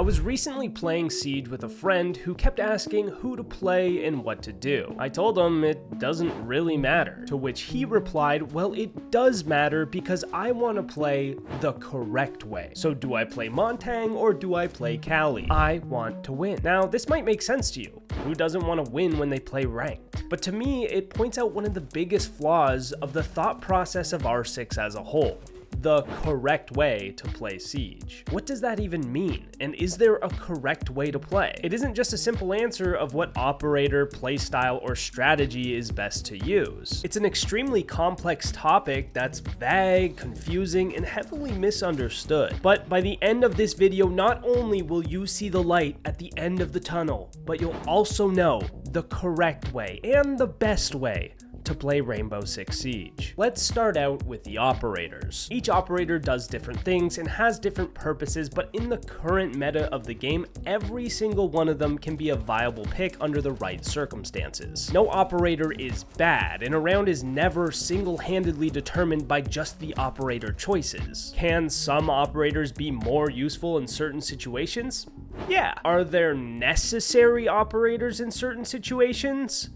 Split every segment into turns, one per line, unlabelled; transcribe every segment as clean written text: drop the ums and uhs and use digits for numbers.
was recently playing Siege with a friend who kept asking who to play and what to do. I told him it doesn't really matter, to which he replied, well, it does matter because I want to play the correct way. So do I play Montang or do I play Kali? I want to win. Now, this might make sense to you. Who doesn't want to win when they play ranked? But to me, it points out one of the biggest flaws of the thought process of R6 as a whole. The correct way to play Siege. What does that even mean? And is there a correct way to play? It isn't just a simple answer of what operator, playstyle, or strategy is best to use. It's an extremely complex topic that's vague, confusing, and heavily misunderstood. But by the end of this video, not only will you see the light at the end of the tunnel, but you'll also know the correct way and the best way to play Rainbow Six Siege. Let's start out with the operators. Each operator does different things and has different purposes, but in the current meta of the game, every single one of them can be a viable pick under the right circumstances. No operator is bad, and a round is never single-handedly determined by just the operator choices. Can some operators be more useful in certain situations? Yeah. Are there necessary operators in certain situations?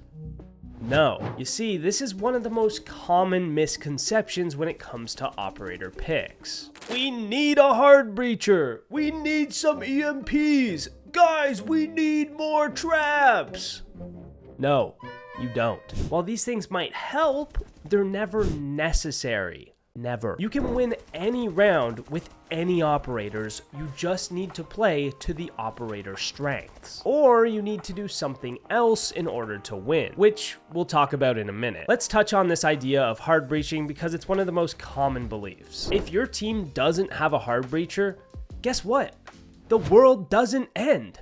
No. You see, this is one of the most common misconceptions when it comes to operator picks. We need a hard breacher. We need some EMPs. Guys, we need more traps. No, you don't. While these things might help, they're never necessary. Never. You can win any round with any operators, you just need to play to the operator strengths. Or you need to do something else in order to win, which we'll talk about in a minute. Let's touch on this idea of hard breaching because it's one of the most common beliefs. If your team doesn't have a hard breacher, guess what? The world doesn't end.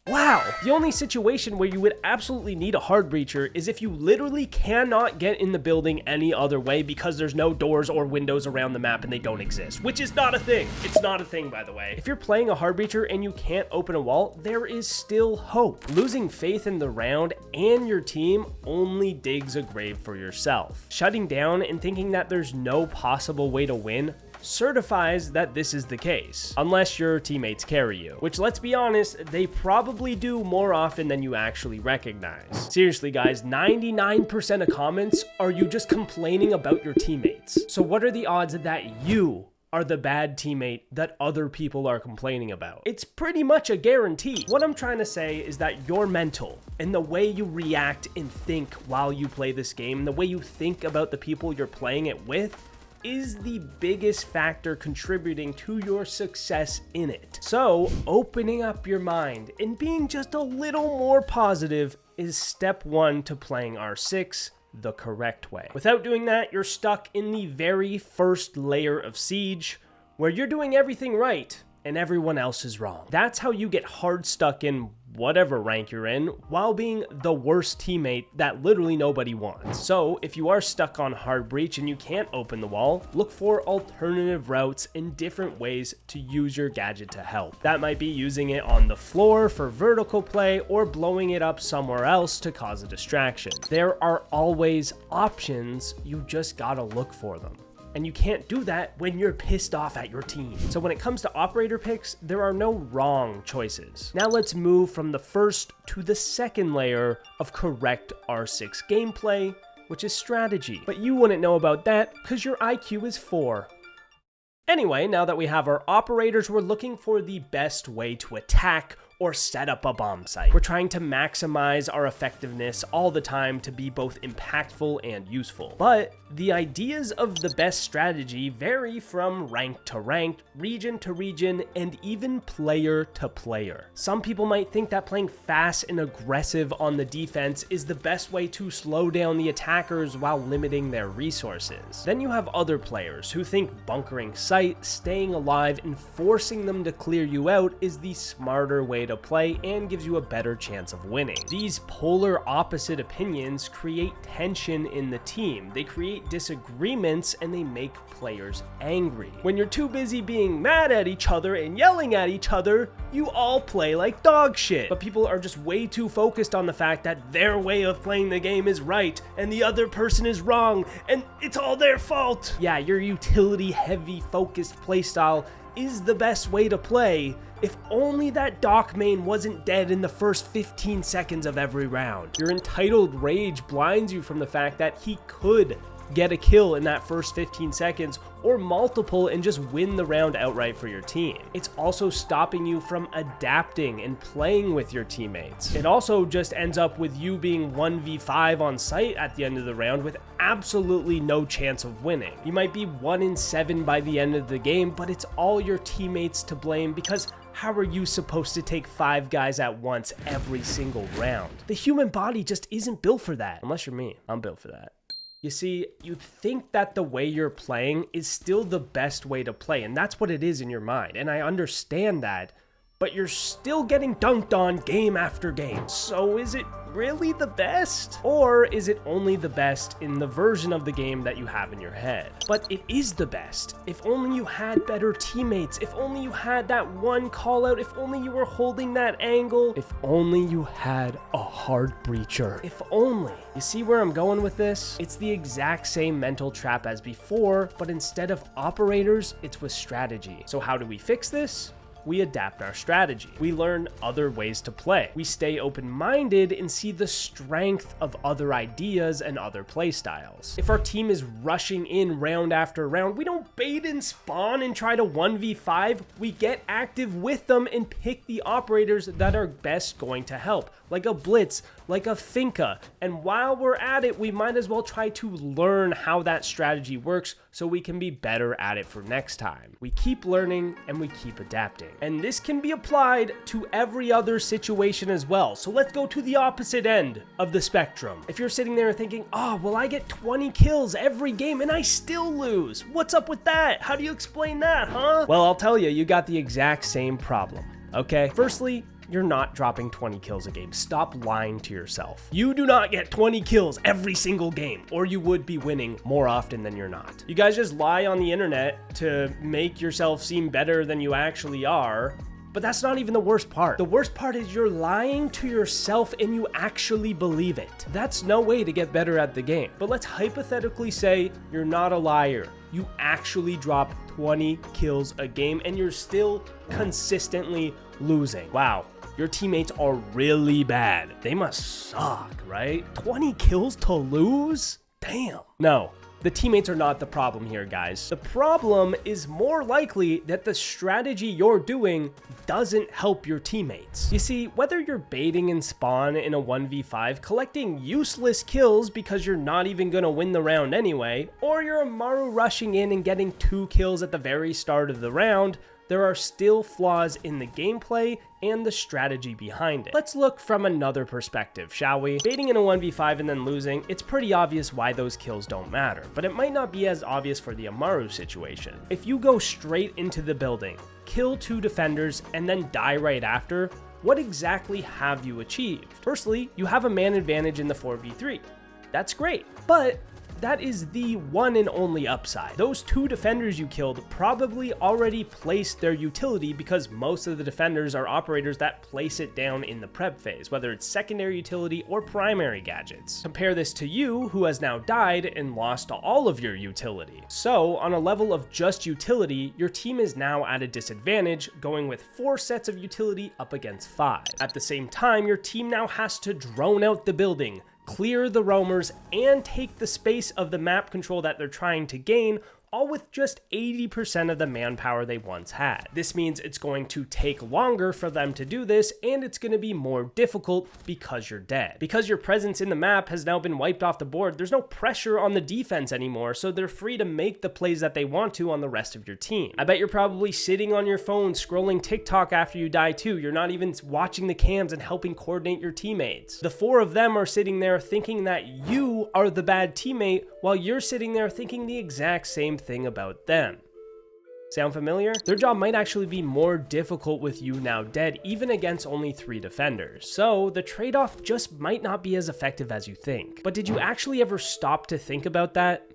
Wow! The only situation where you would absolutely need a hard breacher is if you literally cannot get in the building any other way because there's no doors or windows around the map and they don't exist, which is not a thing. It's not a thing, by the way. If you're playing a hard breacher and you can't open a wall, there is still hope. Losing faith in the round and your team only digs a grave for yourself. Shutting down and thinking that there's no possible way to win certifies that this is the case, unless your teammates carry you, which, let's be honest, they probably do more often than you actually recognize. Seriously guys, 99% of comments are you just complaining about your teammates. So what are the odds that you are the bad teammate that other people are complaining about? It's pretty much a guarantee. What I'm trying to say is that your mental and the way you react and think while you play this game, the way you think about the people you're playing it with, is the biggest factor contributing to your success in it. So opening up your mind and being just a little more positive is step one to playing R6 the correct way. Without doing that, you're stuck in the very first layer of Siege where you're doing everything right and everyone else is wrong. That's how you get hard stuck in whatever rank you're in while being the worst teammate that literally nobody wants. So if you are stuck on hard breach and you can't open the wall, look for alternative routes and different ways to use your gadget to help. That might be using it on the floor for vertical play or blowing it up somewhere else to cause a distraction. There are always options, you just gotta look for them. And you can't do that when you're pissed off at your team. So when it comes to operator picks, there are no wrong choices. Now let's move from the first to the second layer of correct R6 gameplay, which is strategy. But you wouldn't know about that because your IQ is 4. Anyway, now that we have our operators, we're looking for the best way to attack or set up a bomb site. We're trying to maximize our effectiveness all the time to be both impactful and useful. But the ideas of the best strategy vary from rank to rank, region to region, and even player to player. Some people might think that playing fast and aggressive on the defense is the best way to slow down the attackers while limiting their resources. Then you have other players who think bunkering site, staying alive, and forcing them to clear you out is the smarter way to play and gives you a better chance of winning. These polar opposite opinions create tension in the team. They create disagreements and they make players angry. When you're too busy being mad at each other and yelling at each other, you all play like dog shit. But people are just way too focused on the fact that their way of playing the game is right and the other person is wrong and it's all their fault. Yeah, your utility heavy focused playstyle is the best way to play, if only that Doc main wasn't dead in the first 15 seconds of every round. Your entitled rage blinds you from the fact that he could get a kill in that first 15 seconds or multiple and just win the round outright for your team. It's also stopping you from adapting and playing with your teammates. It also just ends up with you being 1v5 on site at the end of the round with absolutely no chance of winning. You might be 1-7 by the end of the game, but it's all your teammates to blame because how are you supposed to take 5 guys at once every single round? The human body just isn't built for that. Unless you're me, I'm built for that. You see, you think that the way you're playing is still the best way to play, and that's what it is in your mind, and I understand that, but you're still getting dunked on game after game. So is it really the best? Or is it only the best in the version of the game that you have in your head? But it is the best. If only you had better teammates, if only you had that one call out, if only you were holding that angle, if only you had a hard breacher, if only. You see where I'm going with this? It's the exact same mental trap as before, but instead of operators, it's with strategy. So how do we fix this? We adapt our strategy. We learn other ways to play. We stay open-minded and see the strength of other ideas and other playstyles. If our team is rushing in round after round, we don't bait and spawn and try to 1v5. We get active with them and pick the operators that are best going to help, like a blitz, like a finca. And while we're at it, we might as well try to learn how that strategy works so we can be better at it for next time. We keep learning and we keep adapting. And this can be applied to every other situation as well. So let's go to the opposite end of the spectrum. If you're sitting there thinking, oh, well, I get 20 kills every game and I still lose. What's up with that? How do you explain that, huh? Well, I'll tell you, you got the exact same problem, okay? Firstly, you're not dropping 20 kills a game. Stop lying to yourself. You do not get 20 kills every single game, or you would be winning more often than you're not. You guys just lie on the internet to make yourself seem better than you actually are, but that's not even the worst part. The worst part is you're lying to yourself and you actually believe it. That's no way to get better at the game. But let's hypothetically say you're not a liar. You actually drop 20 kills a game and you're still consistently losing. Wow. Your teammates are really bad. They must suck, right? 20 kills to lose? Damn. No, the teammates are not the problem here, guys. The problem is more likely that the strategy you're doing doesn't help your teammates. You see, whether you're baiting and spawn in a 1v5, collecting useless kills because you're not even gonna win the round anyway, or you're Amaru rushing in and getting 2 kills at the very start of the round, there are still flaws in the gameplay and the strategy behind it. Let's look from another perspective, shall we? Baiting in a 1v5 and then losing, it's pretty obvious why those kills don't matter, but it might not be as obvious for the Amaru situation. If you go straight into the building, kill 2 defenders, and then die right after, what exactly have you achieved? Firstly, you have a man advantage in the 4v3. That's great, but that is the one and only upside. Those 2 defenders you killed probably already placed their utility because most of the defenders are operators that place it down in the prep phase, whether it's secondary utility or primary gadgets. Compare this to you, who has now died and lost all of your utility. So on a level of just utility, your team is now at a disadvantage, going with 4 sets of utility up against 5. At the same time, your team now has to drone out the building, clear the roamers, and take the space of the map control that they're trying to gain, all with just 80% of the manpower they once had. This means it's going to take longer for them to do this, and it's going to be more difficult because you're dead. Because your presence in the map has now been wiped off the board, there's no pressure on the defense anymore, so they're free to make the plays that they want to on the rest of your team. I bet you're probably sitting on your phone scrolling TikTok after you die too. You're not even watching the cams and helping coordinate your teammates. The 4 of them are sitting there thinking that you are the bad teammate, while you're sitting there thinking the exact same thing about them. Sound familiar? Their job might actually be more difficult with you now dead, even against only 3 defenders. So the trade-off just might not be as effective as you think. But did you actually ever stop to think about that?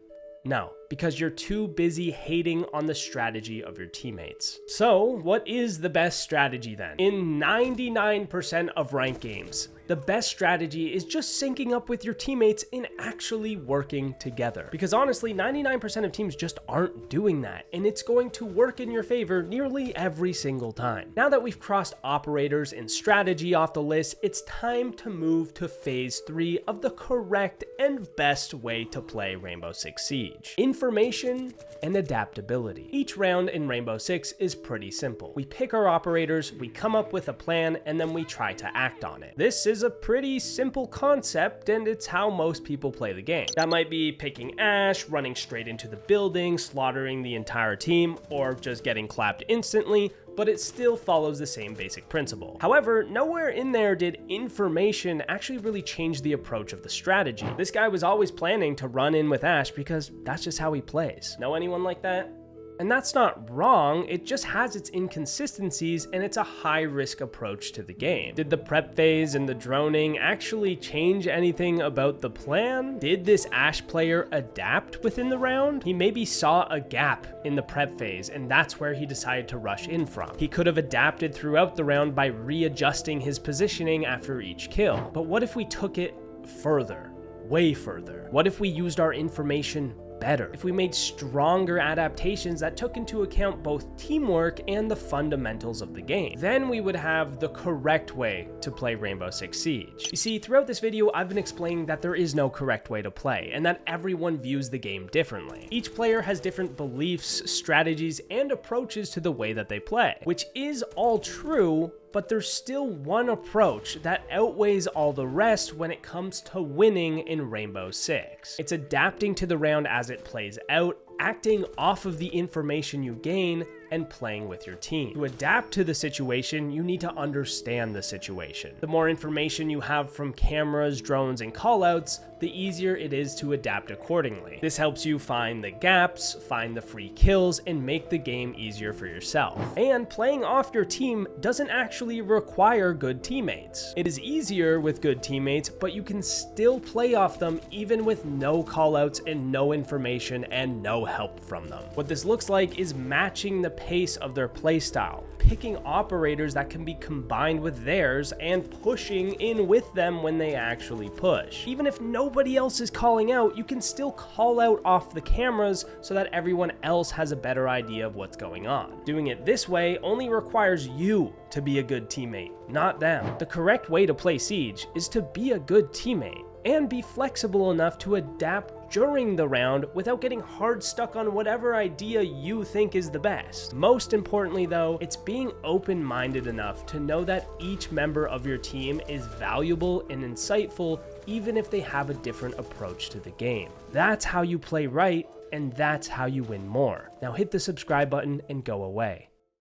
No. because you're too busy hating on the strategy of your teammates. So, what is the best strategy then? In 99% of ranked games, the best strategy is just syncing up with your teammates and actually working together. Because honestly, 99% of teams just aren't doing that, and it's going to work in your favor nearly every single time. Now that we've crossed operators and strategy off the list, it's time to move to phase 3 of the correct and best way to play Rainbow Six Siege: information and adaptability. Each round in Rainbow Six is pretty simple. We pick our operators, we come up with a plan, and then we try to act on it. This is a pretty simple concept, and it's how most people play the game. That might be picking Ash, running straight into the building, slaughtering the entire team, or just getting clapped instantly, but it still follows the same basic principle. However, nowhere in there did information actually really change the approach of the strategy. This guy was always planning to run in with Ash because that's just how he plays. Know anyone like that? And that's not wrong, it just has its inconsistencies, and it's a high-risk approach to the game. Did the prep phase and the droning actually change anything about the plan? Did this Ashe player adapt within the round? He maybe saw a gap in the prep phase, and that's where he decided to rush in from. He could have adapted throughout the round by readjusting his positioning after each kill. But what if we took it further? Way further? What if we used our information better? If we made stronger adaptations that took into account both teamwork and the fundamentals of the game? Then we would have the correct way to play Rainbow Six Siege. You see, throughout this video, I've been explaining that there is no correct way to play, and that everyone views the game differently. Each player has different beliefs, strategies, and approaches to the way that they play, which is all true, but there's still one approach that outweighs all the rest when it comes to winning in Rainbow Six. It's adapting to the round as it plays out, acting off of the information you gain, and playing with your team. To adapt to the situation, you need to understand the situation. The more information you have from cameras, drones, and callouts, the easier it is to adapt accordingly. This helps you find the gaps, find the free kills, and make the game easier for yourself. And playing off your team doesn't actually require good teammates. It is easier with good teammates, but you can still play off them even with no callouts and no information and no help from them. What this looks like is matching the pace of their playstyle, picking operators that can be combined with theirs, and pushing in with them when they actually push. Even if nobody else is calling out, you can still call out off the cameras so that everyone else has a better idea of what's going on. Doing it this way only requires you to be a good teammate, not them. The correct way to play Siege is to be a good teammate and be flexible enough to adapt during the round without getting hard stuck on whatever idea you think is the best. Most importantly though, it's being open-minded enough to know that each member of your team is valuable and insightful even if they have a different approach to the game. That's how you play right, and that's how you win more. Now hit the subscribe button and go away.